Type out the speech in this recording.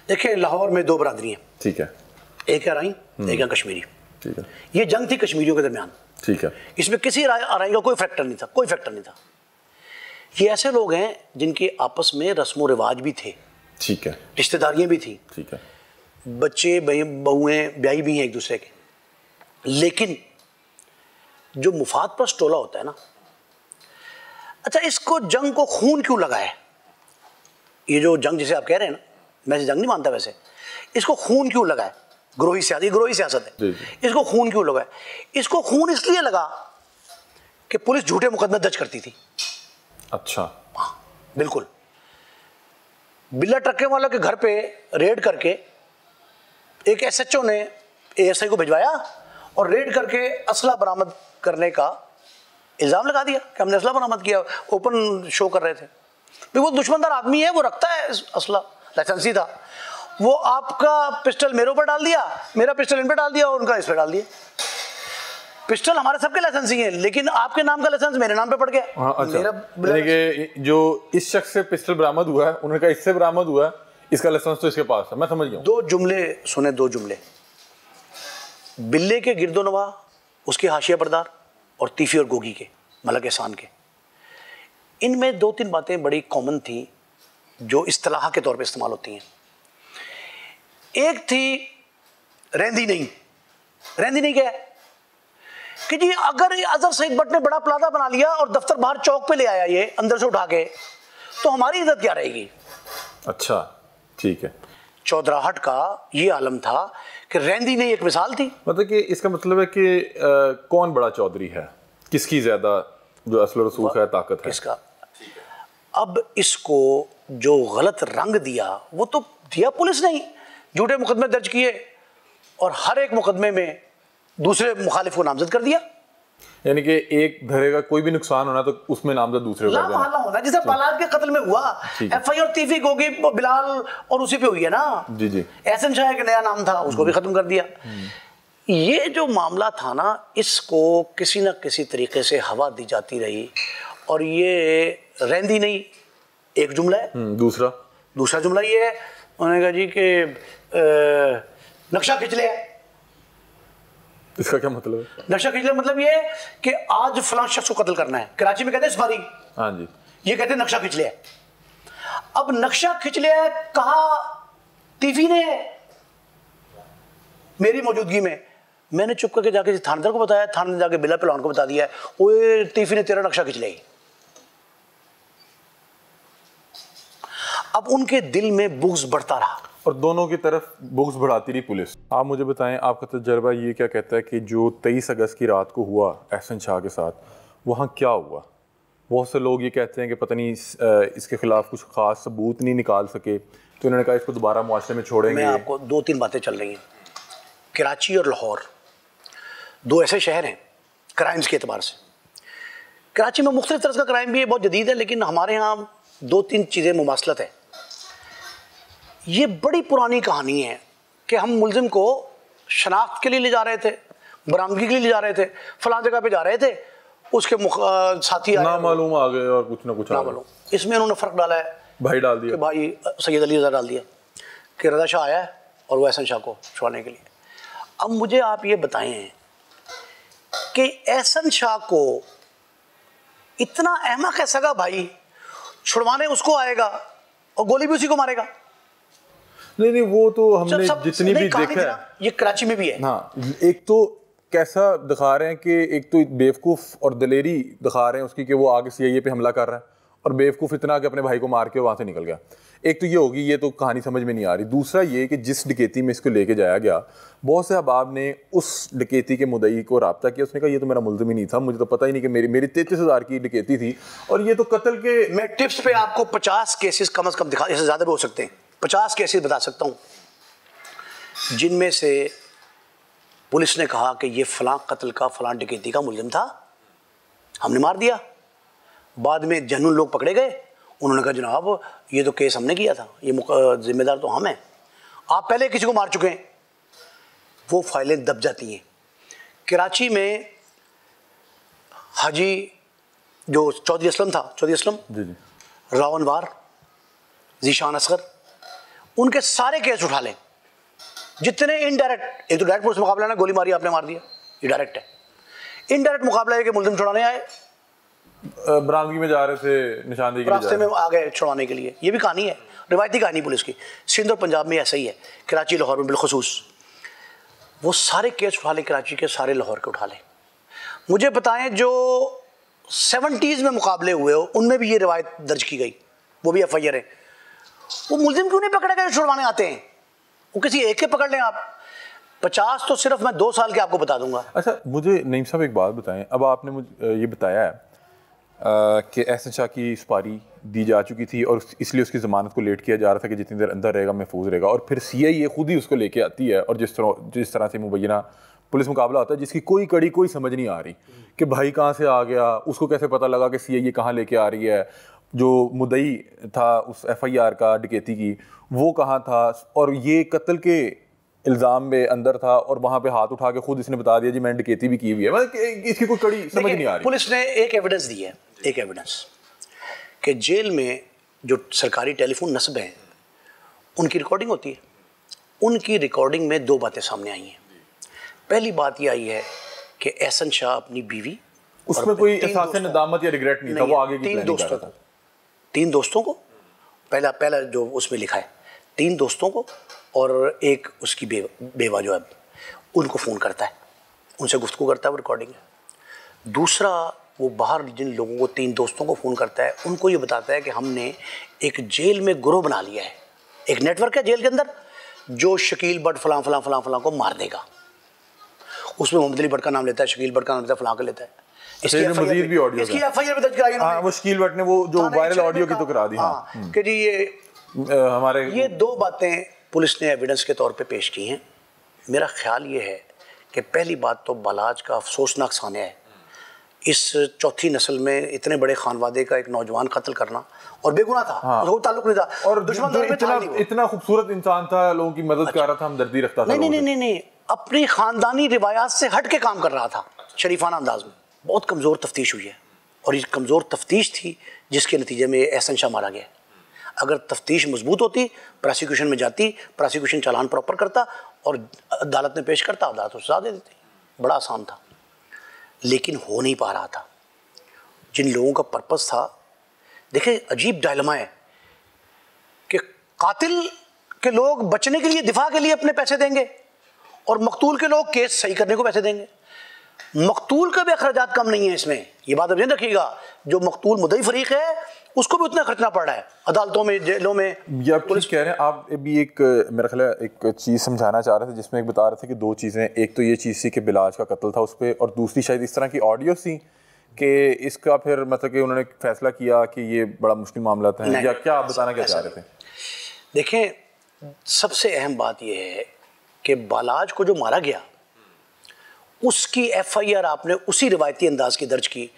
देखिए, लाहौर में दो बरादरी हैं। ठीक है। एक है अराई, एक है कश्मीरी। ठीक है। ये जंग थी कश्मीरियों के दरमियान। ठीक है। इसमें किसी अराई का कोई फैक्टर नहीं था, कोई फैक्टर नहीं था। ये ऐसे लोग हैं जिनके आपस में रस्म रिवाज भी थे। ठीक है। रिश्तेदारियां भी थी। ठीक है। बच्चे बहुएं ब्याही भी हैं एक दूसरे के। लेकिन जो मुफाद पर टोला होता है ना, अच्छा इसको जंग को खून क्यों लगा है? ये जो जंग जिसे आप कह रहे हैं ना, मैं इसे जंग नहीं मानता वैसे, इसको खून क्यों लगा है? ग्रोही सियासत है। इसको खून क्यों लगा है? इसको खून इसलिए लगा कि पुलिस झूठे मुकदमे दर्ज करती थी। अच्छा। हाँ, बिल्कुल। बिल्ला ट्रके वालों के घर पे रेड करके एक एसएचओ ने एएसआई को भिजवाया और रेड करके असला बरामद करने का इल्जाम लगा दिया कि हमने असला बरामद किया। ओपन शो कर रहे थे भाई वो दुश्मनदार आदमी है, वो रखता है असला, लाइसेंसी था। वो आपका पिस्टल मेरे ऊपर डाल दिया, मेरा पिस्टल इन पे डाल दिया और उनका इस पे डाल दिया। पिस्टल हमारे सबके लाइसेंसी है, लेकिन आपके नाम का लाइसेंस मेरे नाम पे पड़ गया। हाँ, अच्छा। यानी कि जो इस शख्स से पिस्टल बरामद हुआ है, उनका इससे बरामद हुआ है, इसका लाइसेंस तो इसके पास है। मैं समझ गया। दो जुमले सुने, दो जुमले। बिल्ले के गिरदोनवा, उसके हाशिया बरदार, और तीफी और गोगी के, मलक एहसान के। इनमें दो तीन बातें बड़ी कॉमन थी जो इस्तिलाह के तौर पे इस्तेमाल होती हैं। एक थी रेंदी नहीं क्या है कि जी अगर अजहर सईद भट्ट ने बड़ा प्लाजा बना लिया और दफ्तर बाहर चौक पे ले आया ये अंदर से उठा के, तो हमारी इज्जत क्या रहेगी? अच्छा, ठीक है। चौधराहट का ये आलम था कि रेंदी नहीं एक मिसाल थी। मतलब कि इसका मतलब है कि कौन बड़ा चौधरी है, किसकी ज्यादा जो असल रसूख है, ताकत है, किसका? अब इसको जो गलत रंग दिया वो तो दिया पुलिस ने ही। झूठे मुकदमे दर्ज किए और हर एक मुकदमे में दूसरे मुखालिफ को नामजद कर दिया। यानी कि एक धरे का कोई भी नुकसान होना तो उसमें नामजद दूसरे को कर देना होना, जैसे बालाद के कत्ल में हुआ, एफआईआर तीफी गोगी बिलाल और उसी पे हुई है ना। जी जी। एहसन शाह का नया नाम था, उसको भी खत्म कर दिया। ये जो मामला था ना, इसको किसी न किसी तरीके से हवा दी जाती रही। और ये रेंदी नहीं एक जुमला है। दूसरा जुमला ये है, उन्होंने कहा जी कि नक्शा खींच लिया। इसका क्या मतलब है? नक्शा खींच लिया मतलब ये है कि आज फलां शख्स को कत्ल करना है। कराची में कहते हैं सफारी। हाँ जी। ये कहते हैं नक्शा खींच लिया। अब नक्शा खींच लिया कहा तीफी ने, मेरी मौजूदगी में। मैंने चुप करके जाके थानेदार को बताया, थाने ने जाके बिला पहलवान को बता दिया, ओए तीफी ने तेरा नक्शा खींच लिया। अब उनके दिल में बुग़्ज़ बढ़ता रहा और दोनों की तरफ बुग़्ज़ बढ़ाती रही पुलिस। आप मुझे बताएं, आपका तजर्बा ये क्या कहता है कि जो 23 अगस्त की रात को हुआ एहसन शाह के साथ, वहाँ क्या हुआ? बहुत से लोग ये कहते हैं कि पता नहीं इसके खिलाफ कुछ ख़ास सबूत नहीं निकाल सके, तो उन्होंने कहा इसको दोबारा मुआशरे में छोड़ेंगे। मैं आपको दो तीन बातें चल रही हैं। कराची और लाहौर दो ऐसे शहर हैं क्राइम्स के एतबार से। कराची में मुख्तलिफ तरह का क्राइम भी है, बहुत जदीद है, लेकिन हमारे यहाँ दो तीन चीज़ें मुमासलत है। ये बड़ी पुरानी कहानी है कि हम मुलजिम को शनाख्त के लिए ले जा रहे थे, बरामदगी के लिए ले जा रहे थे, फलां जगह पे जा रहे थे, उसके साथी ना मालूम आ गए और कुछ ना कुछ ना मालूम। इसमें उन्होंने फ़र्क डाला है, भाई डाल दिया, कि भाई सैयद अली रज़ा डाल दिया कि रज़ा शाह आया है और वो एहसन शाह को छुड़ाने के लिए। अब मुझे आप ये बताएं कि एहसन शाह को इतना अहमक है सगा भाई, छुड़वाने उसको आएगा और गोली भी उसी को मारेगा। नहीं, वो तो हमने जितनी भी देखा है, ये कराची में भी है। हाँ, एक तो कैसा दिखा रहे हैं कि एक तो बेवकूफ़ और दलेरी दिखा रहे हैं उसकी कि वो आगे सीआईए पे हमला कर रहा है, और बेवकूफ़ इतना कि अपने भाई को मार के वहाँ से निकल गया। एक तो ये होगी, ये तो कहानी समझ में नहीं आ रही। दूसरा ये कि जिस डकैती में इसको लेके जाया गया, बहुत से अहबाब ने उस डकैती के मुद्दई को रब्ता किया। उसने कहा ये तो मेरा मुल्ज़िम ही नहीं था, मुझे तो पता ही नहीं कि मेरी 33,000 की डकैती थी, और ये तो कत्ल के। मैं टिप्स पे आपको 50 केसेस कम से कम दिखा, इससे ज़्यादा भी हो सकते हैं, 50 केसेस बता सकता हूँ जिनमें से पुलिस ने कहा कि ये फलां कत्ल का फलां डकैती का मुल्ज़िम था, हमने मार दिया। बाद में जनून लोग पकड़े गए, उन्होंने कहा जनाब ये तो केस हमने किया था, ये जिम्मेदार तो हम हैं, आप पहले किसी को मार चुके हैं। वो फाइलें दब जाती हैं। कराची में हाजी जो चौधरी असलम था, चौधरी असलम, जी जी, रावनवार, जीशान असगर, उनके सारे केस उठा लें, जितने इनडायरेक्ट, एक तो डायरेक्ट पुलिस मुकाबला ना, गोली मारी आपने मार दिया, ये डायरेक्ट है। इनडायरेक्ट मुकाबला है कि मुलजिम छुड़ाने आए, बरामदगी में जा रहे थे, निशानदेही के लिए रास्ते में आ गए छुड़ाने के लिए, ये भी कहानी है, रिवायती कहानी पुलिस की। सिंध और पंजाब में ऐसा ही है, कराची लाहौर में बिलखुसूस। वो सारे केस उठा लें, कराची के सारे लाहौर के उठा लें। मुझे बताएं जो 70s में मुकाबले हुए हो उनमें भी ये रिवायत दर्ज की गई, वो भी FIR है। वो मुलजिम क्यों नहीं पकड़े गए छुड़वाने आते हैं? वो किसी एक के पकड़ लें आप। 50 तो सिर्फ मैं 2 साल के आपको बता दूंगा। अच्छा, मुझे नईम साहब एक बात बताएं, अब आपने मुझे ये बताया है कि एहसन शाह की सुपारी दी जा चुकी थी और इसलिए उसकी ज़मानत को लेट किया जा रहा था कि जितनी देर अंदर रहेगा महफूज रहेगा, और फिर CIA खुद ही उसको लेके आती है और जिस तरह से मुबैना पुलिस मुकाबला होता है जिसकी कोई कड़ी कोई समझ नहीं आ रही कि भाई कहाँ से आ गया, उसको कैसे पता लगा कि CIA कहाँ लेके आ रही है, जो मुद्दई था उस FIR का डकैती की वो कहाँ था, और ये कत्ल के इल्ज़ाम में अंदर था और वहाँ पे हाथ उठा के खुद इसने बता दिया जी मैंने डकैती भी की हुई है। मतलब इसकी कोई कड़ी समझ नहीं आ रही। पुलिस ने एक एविडेंस दी है, एक एविडेंस कि जेल में जो सरकारी टेलीफोन नस्ब हैं उनकी रिकॉर्डिंग होती है। उनकी रिकॉर्डिंग में 2 बातें सामने आई हैं। पहली बात ये आई है कि एहसन शाह अपनी बीवी, उसमें कोई एहसास नदामत या रिग्रेट नहीं था, वो आगे की प्लानिंग कर रहा था। 3 दोस्तों को, पहला जो उसमें लिखा है, 3 दोस्तों को और एक उसकी बेवा जो है उनको फ़ोन करता है, उनसे गुफ्तगू करता है, वो रिकॉर्डिंग है। दूसरा, वो बाहर जिन लोगों को 3 दोस्तों को फ़ोन करता है उनको ये बताता है कि हमने एक जेल में गिरोह बना लिया है, एक नेटवर्क है जेल के अंदर जो शकील बट फलां फलां फलां फलां को मार देगा। उसमें मोहम्मद अली बट का नाम लेता है, शकील बट का नाम लेता है, फलां का लेता है। इसकी FIR दर्ज कराई हाँ, वो शकील बट ने वो जो वायरल ऑडियो की तो करा दी। हाँ, कि जी ये हमारे ये 2 बातें पुलिस ने एविडेंस के तौर पे पेश की हैं। मेरा ख्याल ये है कि पहली बात तो बालाज का अफसोसनाक सान्या है, इस चौथी नस्ल में इतने बड़े खानवादे का एक नौजवान कत्ल करना, और बेगुनाह था। हाँ। उसको ताल्लुक नहीं था, और दुश्मन इतना खूबसूरत इंसान था, लोगों की मदद कर रहा था, हमदर्दी रखता था। नहीं, अपनी खानदानी रिवायात से हट के काम कर रहा था, शरीफाना अंदाज में। बहुत कमज़ोर तफ्तीश हुई है और ये कमज़ोर तफ्तीश थी जिसके नतीजे में एहसन शाह मारा गया। अगर तफ्तीश मजबूत होती, प्रोसिक्यूशन में जाती, प्रोसिक्यूशन चालान प्रॉपर करता और अदालत में पेश करता, अदालत उससे सजा दे देती। बड़ा आसान था, लेकिन हो नहीं पा रहा था। जिन लोगों का पर्पस था, देखिए अजीब डायलमा है कि कातिल के लोग बचने के लिए, दिफा के लिए अपने पैसे देंगे और मकतूल के लोग केस सही करने को पैसे देंगे। मकतूल का भी अखराजात कम नहीं है इसमें, ये बात अब ध्यान रखिएगा। जो मकतूल मुद्दई फरीक है उसको भी उतना खर्चना पड़ रहा है अदालतों में, जेलों में। या पुलिस कह रहे हैं, आप अभी एक मेरा ख्याल है एक चीज़ समझाना चाह रहे थे जिसमें एक बता रहे थे कि 2 चीज़ें, एक तो ये चीज़ थी कि बिलाज का कत्ल था उस पर, और दूसरी शायद इस तरह की ऑडियो थी कि इसका फिर मतलब कि उन्होंने फैसला किया कि ये बड़ा मुश्किल मामला था, या क्या आप बताना क्या चाह रहे थे? देखें, सबसे अहम बात यह है कि बालाज को जो मारा गया उसकी FIR आपने उसी रिवायती अंदाज की दर्ज की